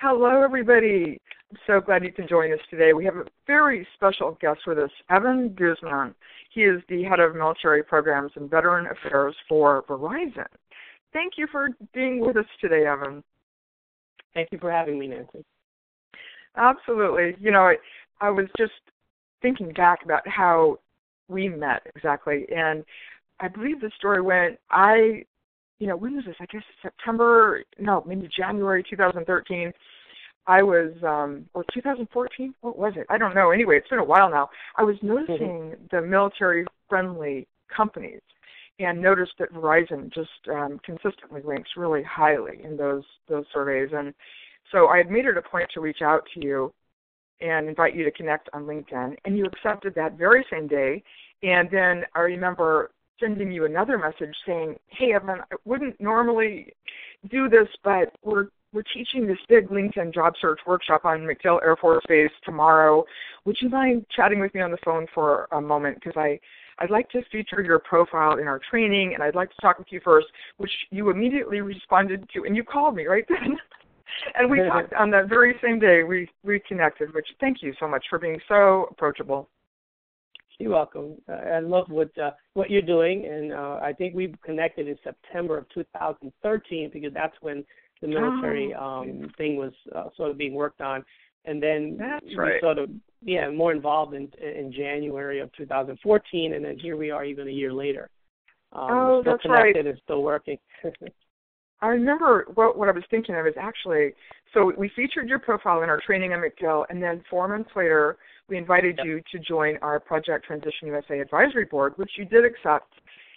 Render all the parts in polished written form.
Hello, everybody. I'm so glad you can join us today. We have a very special guest with us, Evan Guzman. He is the head of military programs and veteran affairs for Verizon. Thank you for being with us today, Evan. Thank you for having me, Nancy. Absolutely. You know, I was just thinking back about how we met exactly, and I believe the story went, when was this? I guess maybe January 2013. I was, or 2014? What was it? I don't know. Anyway, it's been a while now. I was noticing the military-friendly companies and noticed that Verizon just consistently ranks really highly in those surveys. And so I had made it a point to reach out to you and invite you to connect on LinkedIn, and you accepted that very same day. And then I remember sending you another message saying, hey, Evan, I wouldn't normally do this, but we're teaching this big LinkedIn job search workshop on MacDill Air Force Base tomorrow. Would you mind chatting with me on the phone for a moment? Because I'd like to feature your profile in our training, and I'd like to talk with you first, which you immediately responded to, and you called me right then. And we talked on that very same day. We connected, which thank you so much for being so approachable. You're welcome. I love what you're doing, and I think we connected in September of 2013 because that's when the military thing was sort of being worked on, and then we sort of more involved in January of 2014, and then here we are even a year later. Still that's connected right. and still working. I remember what I was thinking of is actually, so we featured your profile in our training on MacDill, and then 4 months later, we invited you to join our Project Transition USA Advisory Board, which you did accept,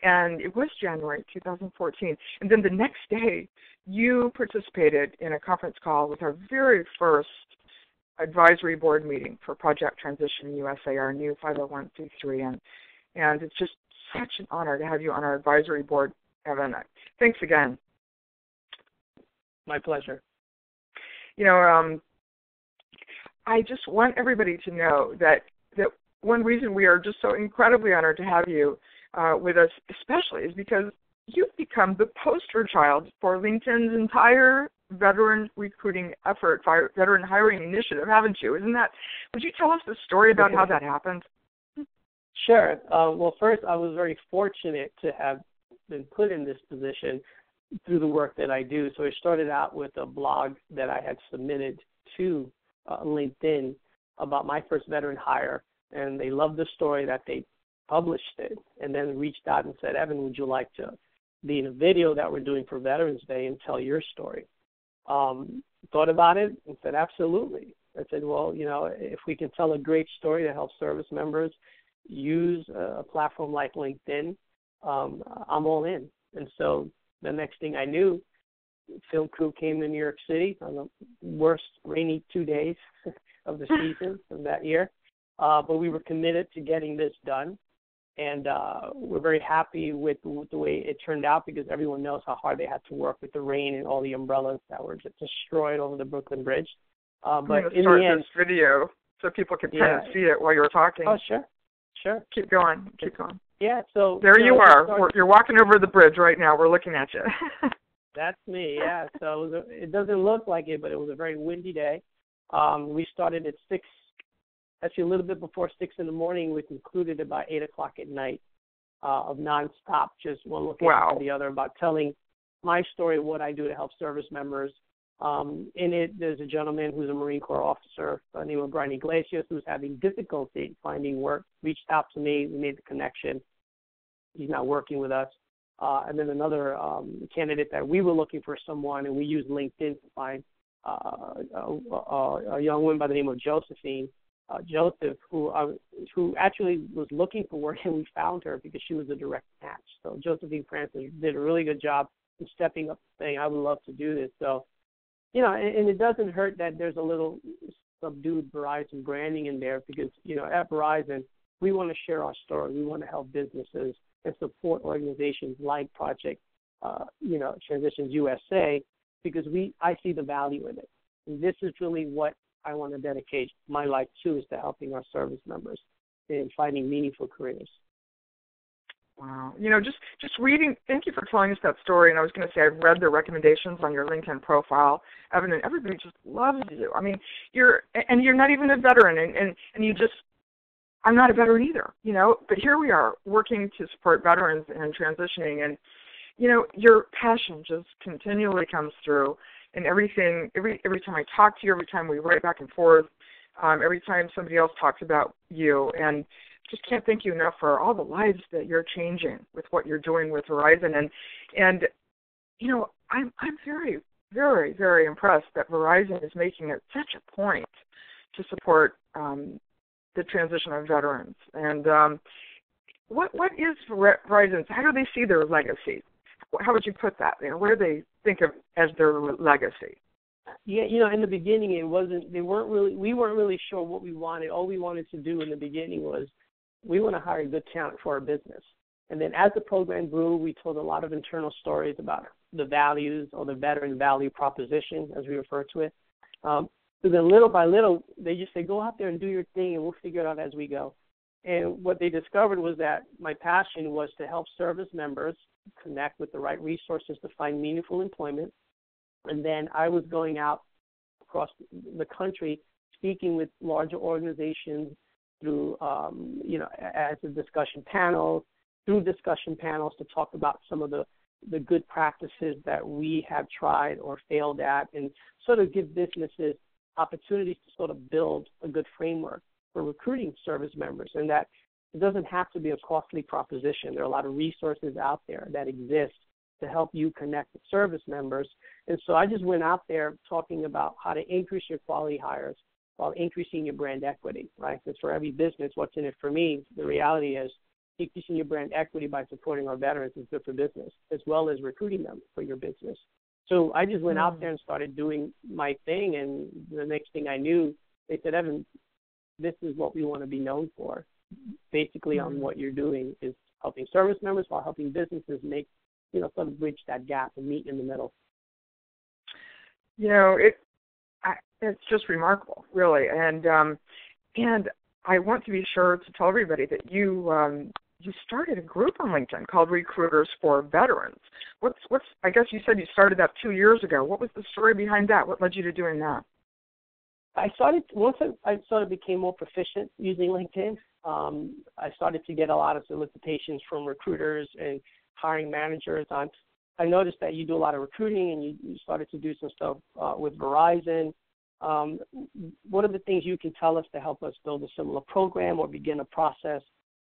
and it was January 2014. And then the next day, you participated in a conference call with our very first advisory board meeting for Project Transition USA, our new 501c3, and it's just such an honor to have you on our advisory board, Evan. Thanks again. My pleasure. You know, I just want everybody to know that one reason we are just so incredibly honored to have you with us, especially, is because you've become the poster child for LinkedIn's entire veteran recruiting effort, veteran hiring initiative, haven't you? Would you tell us the story about how that happened? Sure. Well, first, I was very fortunate to have been put in this position through the work that I do. So it started out with a blog that I had submitted to LinkedIn about my first veteran hire, and they loved the story that they published it, and then reached out and said, Evan, would you like to be in a video that we're doing for Veterans Day and tell your story? Thought about it and said, absolutely. I said, well, if we can tell a great story to help service members use a platform like LinkedIn, I'm all in. And so the next thing I knew, film crew came to New York City on the worst rainy 2 days of the season of that year. But we were committed to getting this done. And we're very happy with the way it turned out because everyone knows how hard they had to work with the rain and all the umbrellas that were just destroyed over the Brooklyn Bridge. But in the end, this video so people can kind of see it while you're talking. Oh, sure. Keep going. Yeah, so there you are. You're walking over the bridge right now. We're looking at you. That's me. Yeah. So it doesn't look like it, but it was a very windy day. We started at 6. Actually, a little bit before 6 in the morning. We concluded about 8 o'clock at night of nonstop, just one location to the other, about telling my story of what I do to help service members. In it, there's a gentleman who's a Marine Corps officer by the name of Brian Iglesias who's having difficulty finding work, reached out to me. We made the connection. He's not working with us. And then another candidate that we were looking for someone, and we used LinkedIn to find a young woman by the name of Josephine. Joseph, who actually was looking for work, and we found her because she was a direct match. So Josephine Francis did a really good job in stepping up and saying, I would love to do this. So, and it doesn't hurt that there's a little subdued Verizon branding in there because, at Verizon, we want to share our story. We want to help businesses and support organizations like Project, Transitions USA because I see the value in it. And this is really what I want to dedicate my life to, is to helping our service members in finding meaningful careers. Wow. Just reading, thank you for telling us that story. And I was going to say, I've read the recommendations on your LinkedIn profile, Evan, and everybody just loves you. I mean, you're not even a veteran, and you just, I'm not a veteran either, but here we are working to support veterans and transitioning. And, your passion just continually comes through in everything, every time I talk to you, every time we write back and forth, every time somebody else talks about you. And just can't thank you enough for all the lives that you're changing with what you're doing with Verizon. And I'm very, very, very impressed that Verizon is making it such a point to support the transition of veterans. And what is Verizon's, how do they see their legacy? How would you put that? What do they think of as their legacy? Yeah, in the beginning we weren't really sure what we wanted. All we wanted to do in the beginning was we want to hire good talent for our business. And then as the program grew, we told a lot of internal stories about the values or the veteran value proposition, as we refer to it. So then little by little, they just say, go out there and do your thing, and we'll figure it out as we go. And what they discovered was that my passion was to help service members connect with the right resources to find meaningful employment. And then I was going out across the country speaking with larger organizations through, as a discussion panels, to talk about some of the good practices that we have tried or failed at, and sort of give businesses opportunities to sort of build a good framework for recruiting service members, and that it doesn't have to be a costly proposition. There are a lot of resources out there that exist to help you connect with service members. And so I just went out there talking about how to increase your quality hires while increasing your brand equity, right? Because for every business, what's in it for me, the reality is increasing your brand equity by supporting our veterans is good for business, as well as recruiting them for your business. So I just went out there and started doing my thing, and the next thing I knew, they said, Evan, this is what we want to be known for. Basically on what you're doing is helping service members while helping businesses make, sort of bridge that gap and meet in the middle. It's just remarkable, really. And I want to be sure to tell everybody that you started a group on LinkedIn called Recruiters for Veterans. I guess you said you started that 2 years ago. What was the story behind that? What led you to doing that? Once I sort of became more proficient using LinkedIn, I started to get a lot of solicitations from recruiters and hiring managers. I noticed that you do a lot of recruiting, and you started to do some stuff with Verizon. What are the things you can tell us to help us build a similar program or begin a process?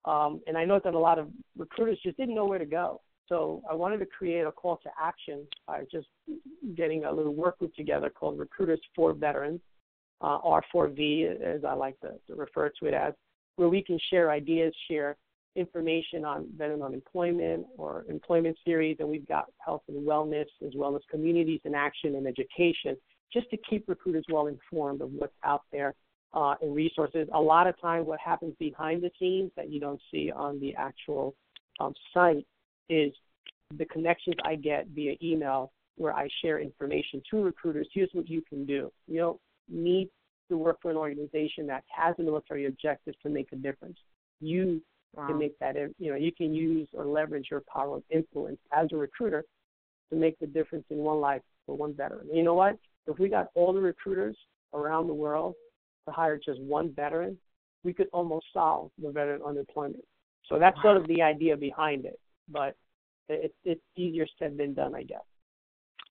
And I know that a lot of recruiters just didn't know where to go. So I wanted to create a call to action by just getting a little work group together called Recruiters for Veterans, R4V, as I like to refer to it as, where we can share ideas, share information on veteran unemployment or employment series, and we've got health and wellness as well as communities in action and education, just to keep recruiters well informed of what's out there and resources. A lot of time what happens behind the scenes that you don't see on the actual site is the connections I get via email where I share information to recruiters. Here's what you can do. You don't need to work for an organization that has a military objective to make a difference. You can make that, you can use or leverage your power of influence as a recruiter to make the difference in one life for one veteran. And you know what? If we got all the recruiters around the world to hire just one veteran, we could almost solve the veteran unemployment. So that's sort of the idea behind it. But it's easier said than done, I guess.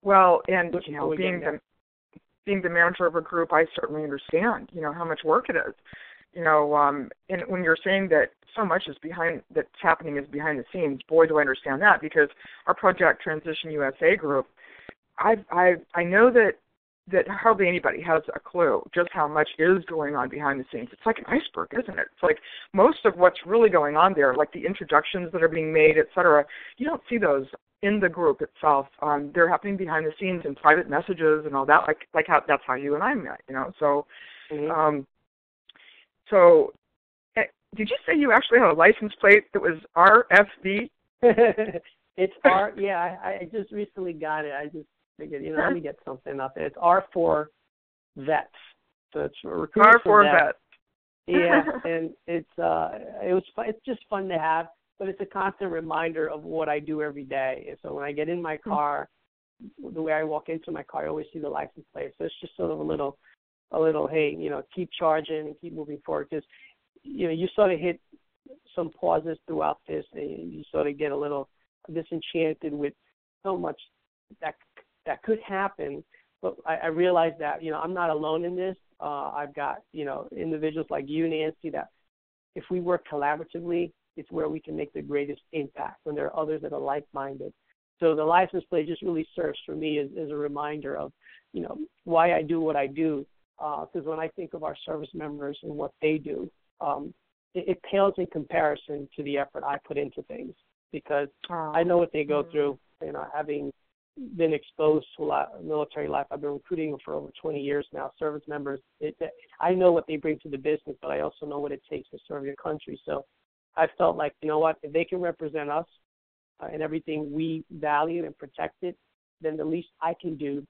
Well, and being the manager of a group, I certainly understand, how much work it is. And when you're saying that so much that's happening is behind the scenes, boy, do I understand that, because our Project Transition USA group, I know that hardly anybody has a clue just how much is going on behind the scenes. It's like an iceberg, isn't it? It's like most of what's really going on there, like the introductions that are being made, et cetera, you don't see those in the group itself. They're happening behind the scenes in private messages and all that, like how that's how you and I met, So, So, did you say you actually have a license plate that was RFV? It's R. Yeah, I just recently got it. I just figured, let me get something up there. It's R4 Vets. So it's Recruiters for R4 Vets. Yeah, and it's just fun to have. but it's a constant reminder of what I do every day. And so when I get in my car, the way I walk into my car, I always see the license plate. So it's just sort of a little, hey, keep charging and keep moving forward, because, you sort of hit some pauses throughout this, and you sort of get a little disenchanted with so much that could happen. But I realize that, I'm not alone in this. I've got, individuals like you, Nancy, that if we work collaboratively, it's where we can make the greatest impact when there are others that are like-minded. So the license plate just really serves for me as a reminder of, why I do what I do. Because when I think of our service members and what they do, it pales in comparison to the effort I put into things, because I know what they go through. Having been exposed to a lot of military life, I've been recruiting for over 20 years now, service members. I know what they bring to the business, but I also know what it takes to serve your country. So I felt like, if they can represent us and everything we value and protect it, then the least I can do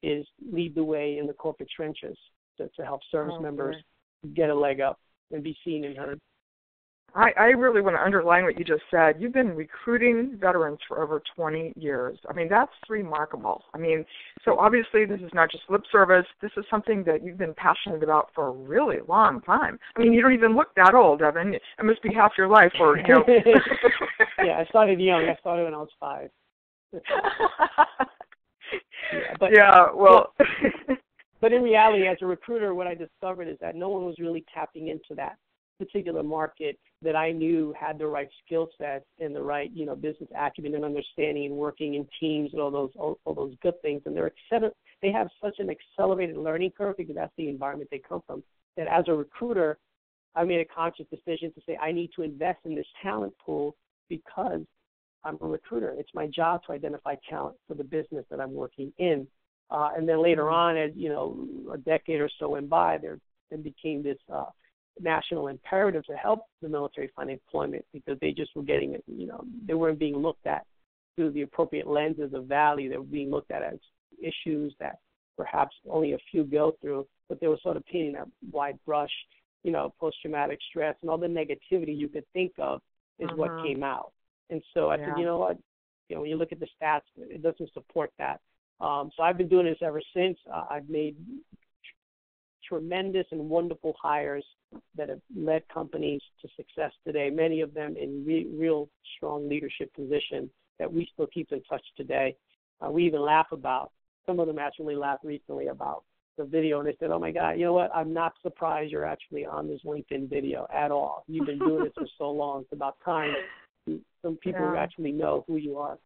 is lead the way in the corporate trenches to help service members get a leg up and be seen and heard. I really want to underline what you just said. You've been recruiting veterans for over 20 years. I mean, that's remarkable. I mean, so obviously this is not just lip service. This is something that you've been passionate about for a really long time. I mean, you don't even look that old, Evan. It must be half your life. Or Yeah, I started young. I started when I was 5. But in reality, as a recruiter, what I discovered is that no one was really tapping into that particular market that I knew had the right skill sets and the right, business acumen and understanding and working in teams and all those good things. And they have such an accelerated learning curve, because that's the environment they come from, that as a recruiter, I made a conscious decision to say I need to invest in this talent pool because I'm a recruiter. It's my job to identify talent for the business that I'm working in. And then later on, as a decade or so went by, there then became this national imperative to help the military find employment, because they just were getting it. They weren't being looked at through the appropriate lenses of value. They were being looked at as issues that perhaps only a few go through, but they were sort of painting that wide brush, post-traumatic stress and all the negativity you could think of is what came out. And so I said, you know what, when you look at the stats, it doesn't support that. So I've been doing this ever since. I've made tremendous and wonderful hires that have led companies to success today, many of them in real strong leadership positions that we still keep in touch today. We even laugh about, some of them actually laughed recently about the video, and they said, oh, my God, you know what, I'm not surprised you're actually on this LinkedIn video at all. You've been doing this for so long. It's about time some people actually know who you are.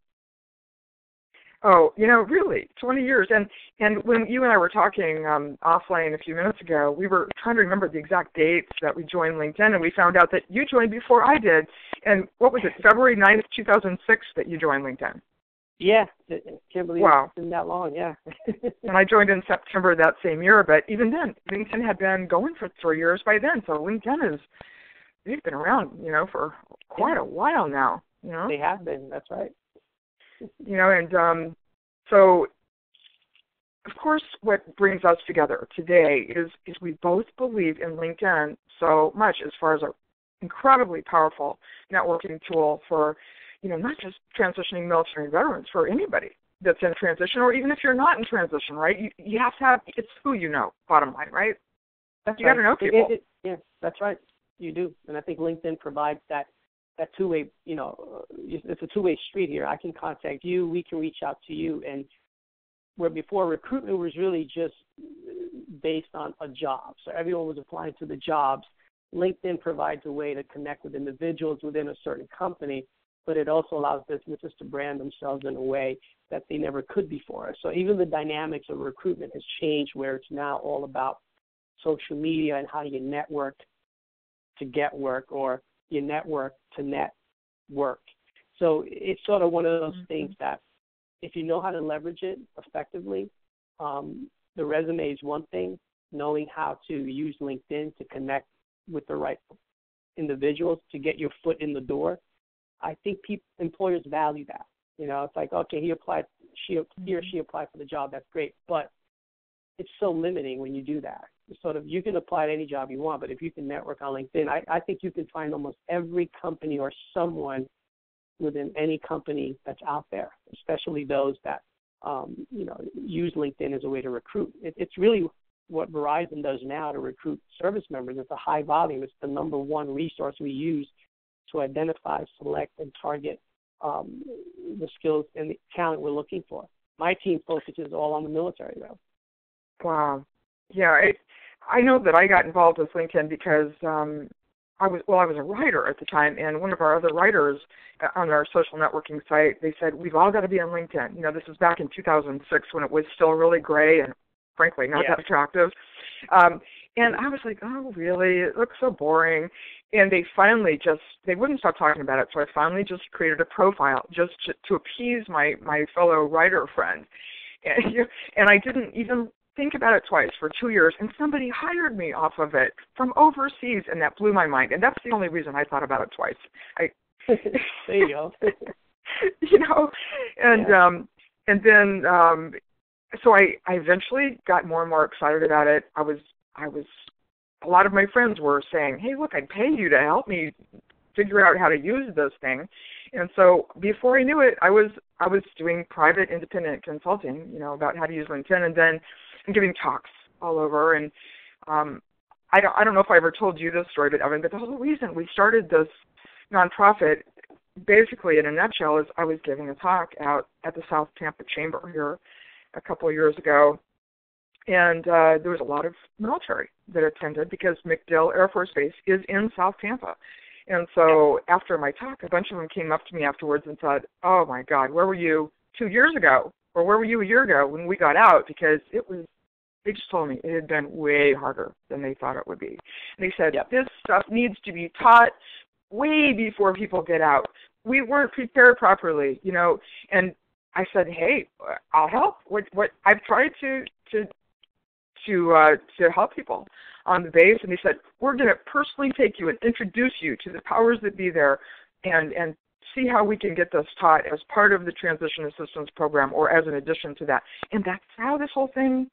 Oh, really, 20 years. And when you and I were talking offline a few minutes ago, we were trying to remember the exact dates that we joined LinkedIn, and we found out that you joined before I did. And what was it, February 9th, 2006 that you joined LinkedIn? Yeah, I can't believe it's been that long, yeah. And I joined in September that same year, but even then, LinkedIn had been going for 3 years by then. So LinkedIn they've been around, for quite a while now. They have been, that's right. And so, of course, what brings us together today is we both believe in LinkedIn so much as far as an incredibly powerful networking tool for, not just transitioning military veterans, for anybody that's in transition, or even if you're not in transition, right? You have to have, it's who you know, bottom line, right? You got to know people. Yeah, that's right. You do. And I think LinkedIn provides that two-way, it's a two-way street here. I can contact you, we can reach out to you, and where before recruitment was really just based on a job, so everyone was applying to the jobs, LinkedIn provides a way to connect with individuals within a certain company, but it also allows businesses to brand themselves in a way that they never could before. So even the dynamics of recruitment has changed, where it's now all about social media and how you network to get work, or you network to net work. So it's sort of one of those things that if you know how to leverage it effectively, the resume is one thing. Knowing how to use LinkedIn to connect with the right individuals to get your foot in the door, I think employers value that. It's like, okay, he or she applied for the job. That's great. But it's so limiting when you do that. sort of, you can apply to any job you want, but if you can network on LinkedIn, I think you can find almost every company or someone within any company that's out there, especially those that, use LinkedIn as a way to recruit. It's really what Verizon does now to recruit service members. It's a high volume. It's the number one resource we use to identify, select, and target the skills and the talent we're looking for. My team focuses all on the military, though. Wow. Yeah, I know that I got involved with LinkedIn because I was a writer at the time, and one of our other writers on our social networking site, they said, we've all got to be on LinkedIn. This was back in 2006 when it was still really gray and, frankly, not that attractive. And I was like, oh, really? It looks so boring. And they finally they wouldn't stop talking about it, so I finally just created a profile just to appease my fellow writer friend. And I didn't even think about it twice for 2 years, and somebody hired me off of it from overseas, and that blew my mind. And that's the only reason I thought about it twice. There you go. And then so I eventually got more and more excited about it. I was a lot of my friends were saying, hey, look, I'd pay you to help me figure out how to use this thing. And so before I knew it, I was doing private independent consulting, about how to use LinkedIn, and then giving talks all over. And I don't know if I ever told you this story, but Evan, but the whole reason we started this nonprofit, basically in a nutshell, is I was giving a talk out at the South Tampa Chamber here a couple of years ago. And there was a lot of military that attended because MacDill Air Force Base is in South Tampa. And so after my talk, a bunch of them came up to me afterwards and said, oh, my God, where were you 2 years ago? Or where were you a year ago when we got out? Because they just told me it had been way harder than they thought it would be. And they said, this stuff needs to be taught way before people get out. We weren't prepared properly, And I said, hey, I'll help. What I've tried to help people on the base, and they said, we're going to personally take you and introduce you to the powers that be there and see how we can get this taught as part of the transition assistance program or as an addition to that. And that's how this whole thing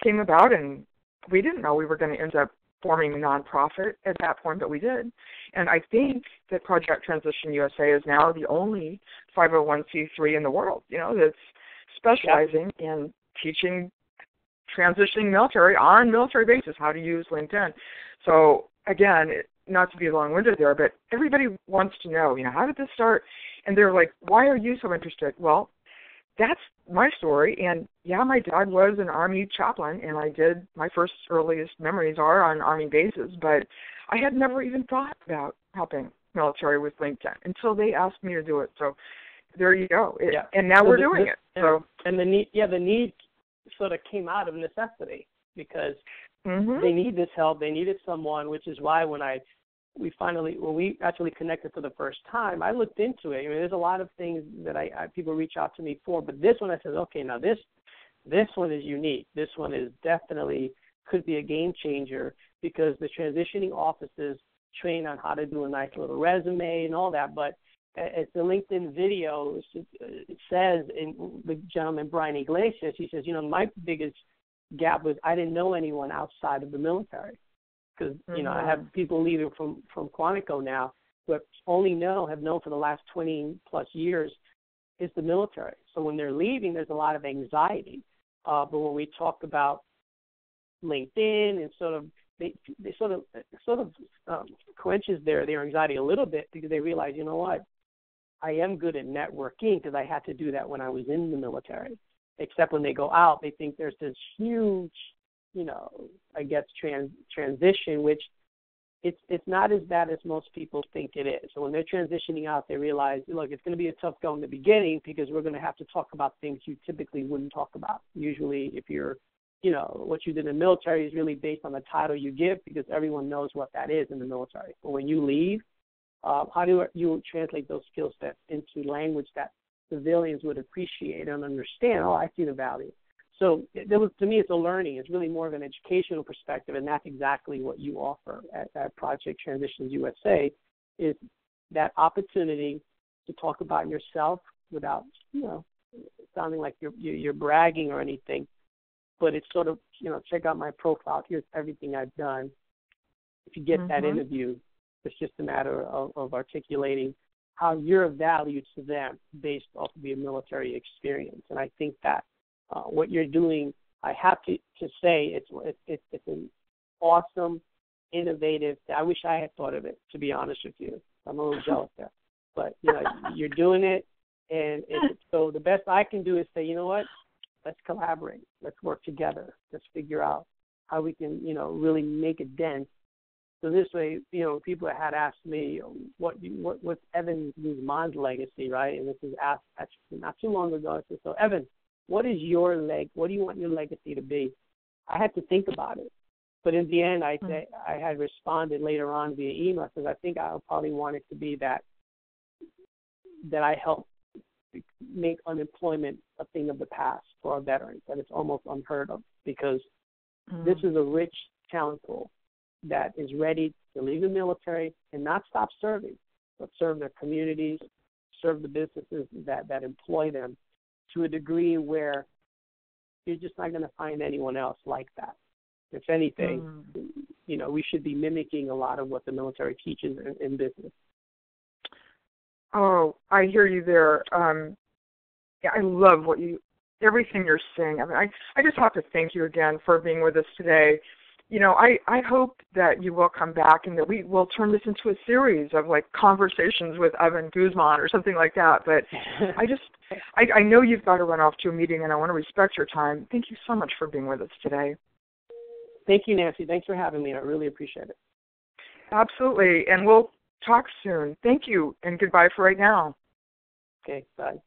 came about, and we didn't know we were going to end up forming a nonprofit at that point, but we did. And I think that Project Transition USA is now the only 501c3 in the world, that's specializing in teaching transitioning military on military bases how to use LinkedIn. So again, not to be long-winded there, but everybody wants to know, how did this start? And they're like, why are you so interested? Well, that's my story. And yeah, my dad was an Army chaplain, and my first earliest memories are on Army bases, but I had never even thought about helping military with LinkedIn until they asked me to do it. So there you go. And now we're doing it. So the need sort of came out of necessity because they need this help. They needed someone, which is why when we actually connected for the first time, I looked into it. There's a lot of things that people reach out to me for, but this one I said, okay, now this one is unique. This one is definitely could be a game changer because the transitioning officers train on how to do a nice little resume and all that, but it's the LinkedIn video. It says, in the gentleman Brian Iglesias, he says, my biggest gap was I didn't know anyone outside of the military because I have people leaving from Quantico now who have known for the last 20 plus years is the military. So when they're leaving, there's a lot of anxiety. But when we talk about LinkedIn and they sort of quenches their anxiety a little bit because they realize, what, I am good at networking because I had to do that when I was in the military. Except when they go out, they think there's this huge, transition, which it's not as bad as most people think it is. So when they're transitioning out, they realize, look, it's going to be a tough go in the beginning because we're going to have to talk about things you typically wouldn't talk about. Usually if you're, what you did in the military is really based on the title you give because everyone knows what that is in the military. But when you leave, how do you translate those skill sets into language that civilians would appreciate and understand? Oh, I see the value. So to me, it's a learning. It's really more of an educational perspective, and that's exactly what you offer at Project Transitions USA, is that opportunity to talk about yourself without, sounding like you're bragging or anything, but it's sort of, check out my profile. Here's everything I've done. If you get that interview, it's just a matter of articulating how you're valued to them based off of your military experience. And I think that what you're doing, I have to say, it's an awesome, innovative. I wish I had thought of it, to be honest with you. I'm a little jealous there. But, you're doing it. And so the best I can do is say, you know what, let's collaborate. Let's work together. Let's figure out how we can, really make a dent. So this way, people had asked me, what's Evan Guzman's legacy, right? And this is asked actually not too long ago. I said, so Evan, what do you want your legacy to be? I had to think about it. But in the end, I had responded later on via email because I think I probably want it to be that I helped make unemployment a thing of the past for our veterans, that it's almost unheard of, because this is a rich talent pool that is ready to leave the military and not stop serving, but serve their communities, serve the businesses that employ them to a degree where you're just not going to find anyone else like that. If anything, we should be mimicking a lot of what the military teaches in business. Oh, I hear you there. I love everything you're saying. I mean, I just have to thank you again for being with us today. I hope that you will come back and that we will turn this into a series of conversations with Evan Guzman or something like that. But I know you've got to run off to a meeting, and I want to respect your time. Thank you so much for being with us today. Thank you, Nancy. Thanks for having me. I really appreciate it. Absolutely. And we'll talk soon. Thank you, and goodbye for right now. Okay, bye.